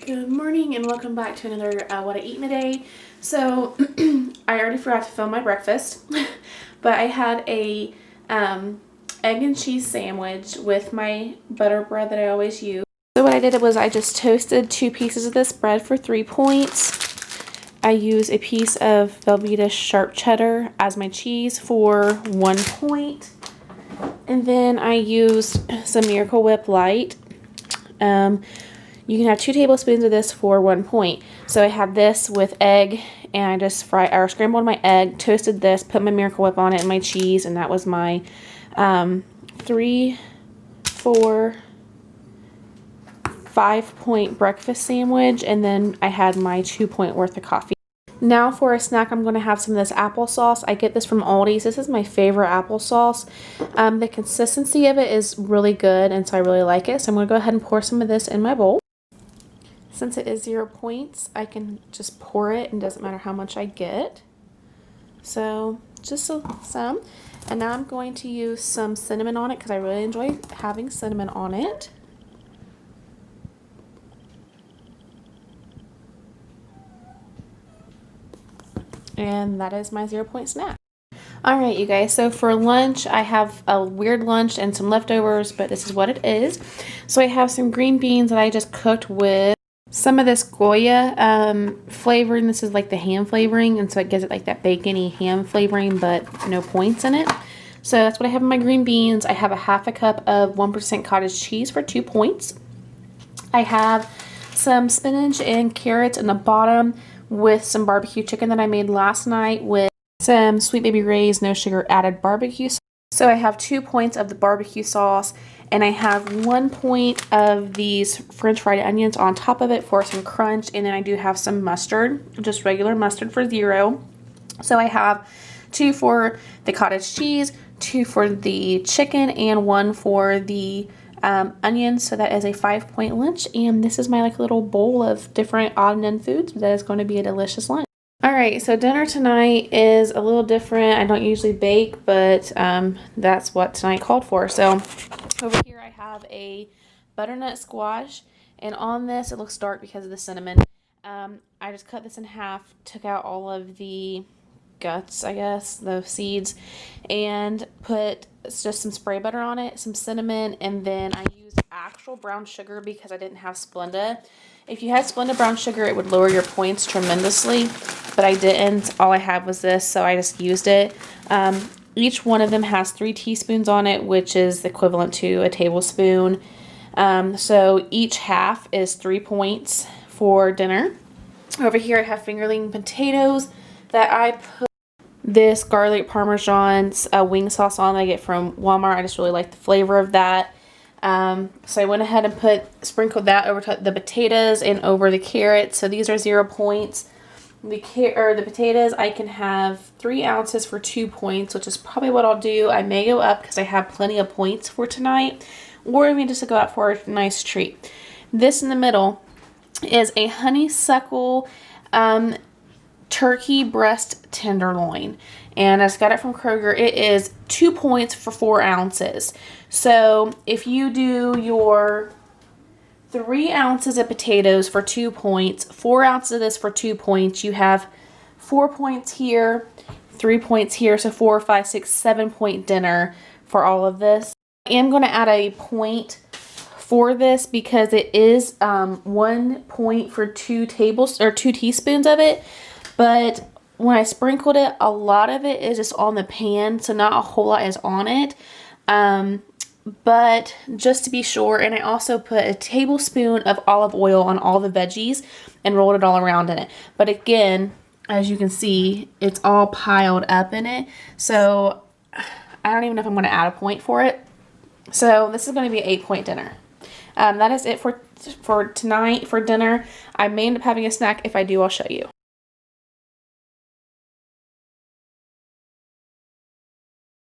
Good morning and welcome back to another What I Eat in a Day. So I already forgot to film my breakfast, but I had a egg and cheese sandwich with my butter bread that I always use. So what I did was I just toasted 2 pieces of this bread for 3 points. I use a piece of Velveeta sharp cheddar as my cheese for 1 point. And then I used some Miracle Whip Light. You can have 2 tablespoons of this for 1 point. So I had this with egg, and I just scrambled my egg, toasted this, put my Miracle Whip on it and my cheese, and that was my 3, 4, 5 point breakfast sandwich, and then I had my 2 point worth of coffee. Now for a snack, I'm going to have some of this applesauce. I get this from Aldi's. This is my favorite applesauce. The consistency of it is really good, and so I really like it. So I'm going to go ahead and pour some of this in my bowl. Since it is 0 points, I can just pour it, and it doesn't matter how much I get. So just some. And now I'm going to use some cinnamon on it because I really enjoy having cinnamon on it. And that is my 0 point snack. Alright, you guys, so for lunch, I have a weird lunch and some leftovers, but this is what it is. So I have some green beans that I just cooked with some of this Goya flavoring. This is like the ham flavoring, and so it gives it like that bacony ham flavoring, but no points in it. So that's what I have in my green beans. I have a half a cup of 1% cottage cheese for 2 points. I have some spinach and carrots in the bottom with some barbecue chicken that I made last night with some Sweet Baby Ray's no sugar added barbecue sauce. So I have 2 points of the barbecue sauce, and I have 1 point of these French fried onions on top of it for some crunch, and then I do have some mustard, just regular mustard for 0. So I have 2 for the cottage cheese, 2 for the chicken, and 1 for the onions. So that is a 5 point lunch, and this is my like little bowl of different odd and end foods. That is going to be a delicious lunch. Alright, so dinner tonight is a little different. I don't usually bake, but that's what tonight called for. So over here I have a butternut squash, and on this, it looks dark because of the cinnamon. I just cut this in half, took out all of the guts, I guess, the seeds, and put just some spray butter on it, some cinnamon, and then I used actual brown sugar because I didn't have Splenda. If you had Splenda brown sugar, it would lower your points tremendously, but I didn't. All I had was this, so I just used it. Each one of them has 3 teaspoons on it, which is equivalent to a tablespoon. So each half is 3 points for dinner. Over here I have fingerling potatoes that I put this garlic parmesan wing sauce on that I get from Walmart. I just really like the flavor of that. So I went ahead and sprinkled that over the potatoes and over the carrots. So these are 0 points. The potatoes, I can have 3 ounces for 2 points, which is probably what I'll do. I may go up because I have plenty of points for tonight, or I may just go out for a nice treat. This in the middle is a honeysuckle turkey breast tenderloin, and I just got it from Kroger. It is 2 points for 4 ounces. So if you do your 3 ounces of potatoes for 2 points, 4 ounces of this for 2 points, you have 4 points here, 3 points here, so 4, 5, 6, 7 point dinner for all of this. I am going to add a point for this because it is 1 point for 2 teaspoons of it, but when I sprinkled it, a lot of it is just on the pan, so not a whole lot is on it. But just to be sure, and I also put a tablespoon of olive oil on all the veggies and rolled it all around in it. But again, as you can see, it's all piled up in it. So I don't even know if I'm going to add a point for it. So this is going to be an 8 point dinner. That is it for tonight for dinner. I may end up having a snack. If I do, I'll show you.